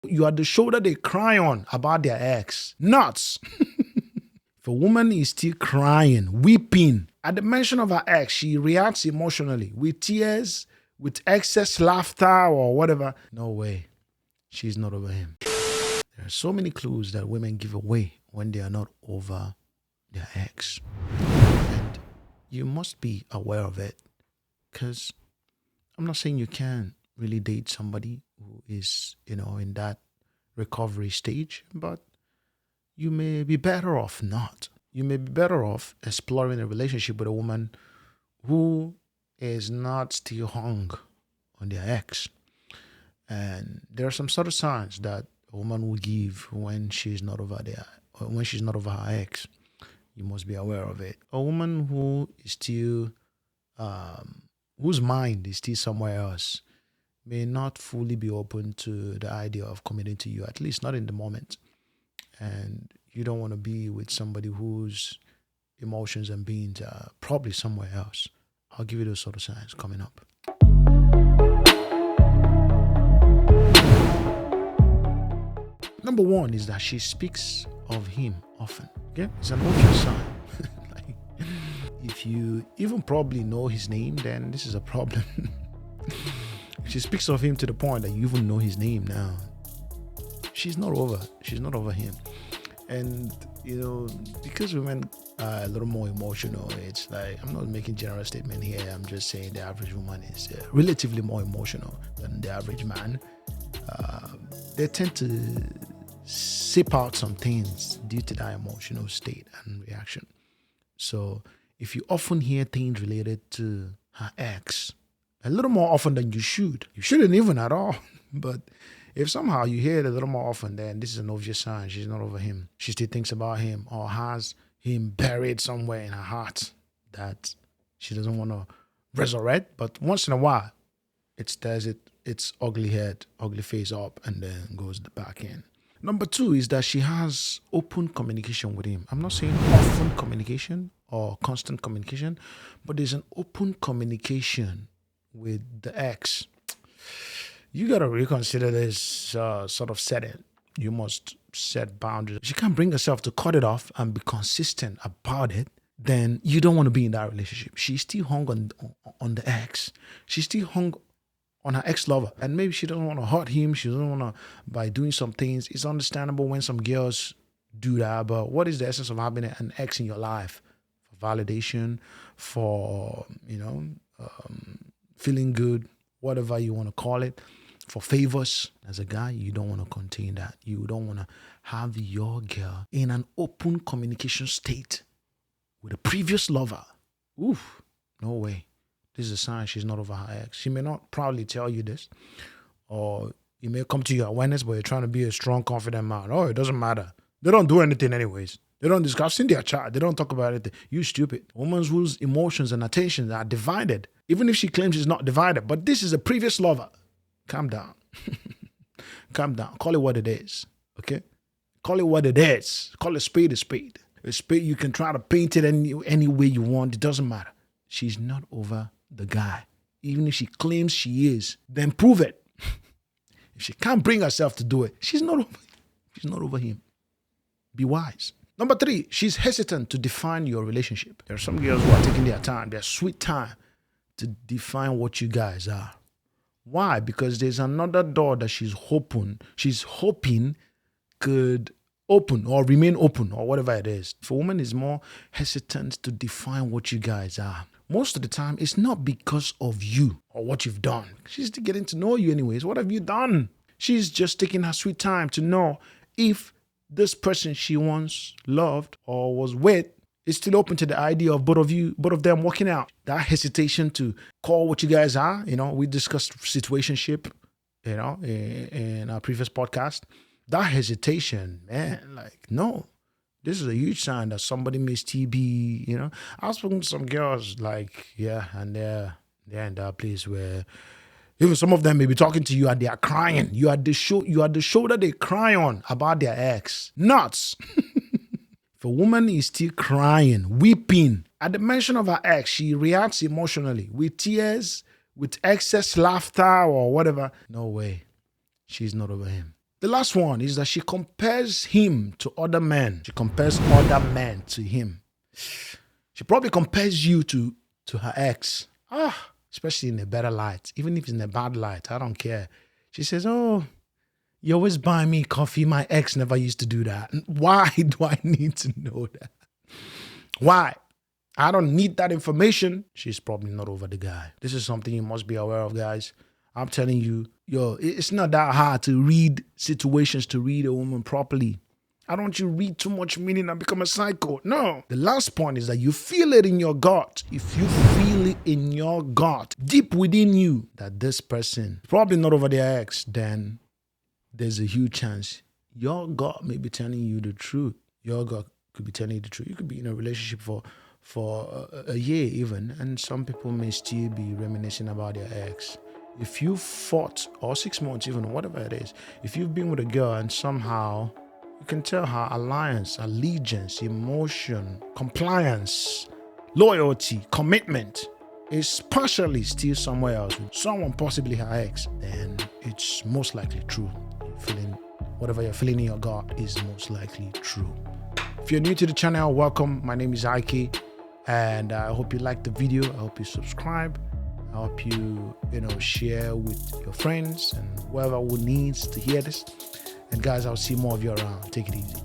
You are the shoulder they cry on about their ex. Nuts. If a woman is still crying, weeping, at the mention of her ex, she reacts emotionally with tears, with excess laughter or whatever. No way. She's not over him. There are so many clues that women give away when they are not over their ex. And you must be aware of it, because I'm not saying you can't really date somebody who is, in that recovery stage, but you may be better off not. You may be better off exploring a relationship with a woman who is not still hung on their ex. And there are some sort of signs that a woman will give when she's not over her ex. You must be aware of it. A woman who is still, whose mind is still somewhere else, may not fully be open to the idea of committing to you, at least not in the moment. And you don't want to be with somebody whose emotions and beings are probably somewhere else. I'll give you those sort of signs coming up. Number one is that she speaks of him often. Okay? It's an obvious sign. Like, if you even probably know his name, then this is a problem. If she speaks of him to the point that you even know his name now, she's not over him. And because women are a little more emotional, it's like, I'm not making general statement here, I'm just saying the average woman is relatively more emotional than the average man. They tend to sip out some things due to that emotional state and reaction. So if you often hear things related to her ex, a little more often than you shouldn't even at all, but if somehow you hear it a little more often, then this is an obvious sign she's not over him. She still thinks about him or has him buried somewhere in her heart that she doesn't want to resurrect. But once in a while, its ugly head, ugly face up, and then goes back in. Number two is that she has open communication with him. I'm not saying often communication or constant communication, but there's an open communication with the ex. You got to reconsider this sort of setting. You must set boundaries. If she can't bring herself to cut it off and be consistent about it, then you don't want to be in that relationship. She's still hung on the ex. She's still hung on her ex-lover. And maybe she doesn't want to hurt him. She doesn't want to, by doing some things. It's understandable when some girls do that. But what is the essence of having an ex in your life? For validation, for, feeling good, whatever you want to call it. For favors. As a guy, you don't want to contain that. You don't want to have your girl in an open communication state with a previous lover. Oof, no way. This is a sign she's not over her ex. She may not proudly tell you this, or you may come to your awareness, but you're trying to be a strong, confident man. Oh, it doesn't matter. They don't do anything anyways. They don't discuss in their chat. They don't talk about anything. You stupid. Women whose emotions and attentions are divided, even if she claims it's not divided. But this is a previous lover. Calm down. Calm down. Call it what it is. Okay? Call it what it is. Call a spade a spade. A spade, you can try to paint it any way you want. It doesn't matter. She's not over the guy. Even if she claims she is, then prove it. If she can't bring herself to do it, she's not over him. Be wise. Number three, she's hesitant to define your relationship. There are some girls who are taking their time, their sweet time, to define what you guys are. Why? Because there's another door that she's hoping could open or remain open or whatever it is. If a woman is more hesitant to define what you guys are, most of the time it's not because of you or what you've done. She's still getting to know you anyways. What have you done? She's just taking her sweet time to know if this person she once loved or was with is still open to the idea of both of them working out. That hesitation to call what you guys are, we discussed situationship, in our previous podcast. That hesitation, man, no. This is a huge sign that somebody may still be, I've spoken to some girls and they're in that place where even some of them may be talking to you and they are crying. You are the shoulder they cry on about their ex. Nuts. If a woman is still crying, weeping, at the mention of her ex, she reacts emotionally with tears, with excess laughter or whatever. No way. She's not over him. The last one is that she compares him to other men. She compares other men to him. She probably compares you to her ex. Especially in a better light. Even if it's in a bad light, I don't care. She says, oh, you always buy me coffee. My ex never used to do that. Why do I need to know that? Why? I don't need that information. She's probably not over the guy. This is something you must be aware of, guys. I'm telling you, it's not that hard to read situations, to read a woman properly. I don't want you read too much meaning and become a psycho. No. The last point is that you feel it in your gut. If you feel it in your gut, deep within you, that this person is probably not over their ex, then there's a huge chance your gut may be telling you the truth. Your gut could be telling you the truth. You could be in a relationship for a year even, and some people may still be reminiscing about their ex. If you fought, or 6 months even, whatever it is, if you've been with a girl and somehow you can tell her alliance, allegiance, emotion, compliance, loyalty, commitment is partially still somewhere else with someone, possibly her ex, then it's most likely true. Whatever you're feeling in your gut is most likely true. If you're new to the channel, welcome. My name is Ike, and I hope you like the video. I hope you subscribe. I hope you share with your friends and whoever who needs to hear this. And guys, I'll see more of you around. Take it easy.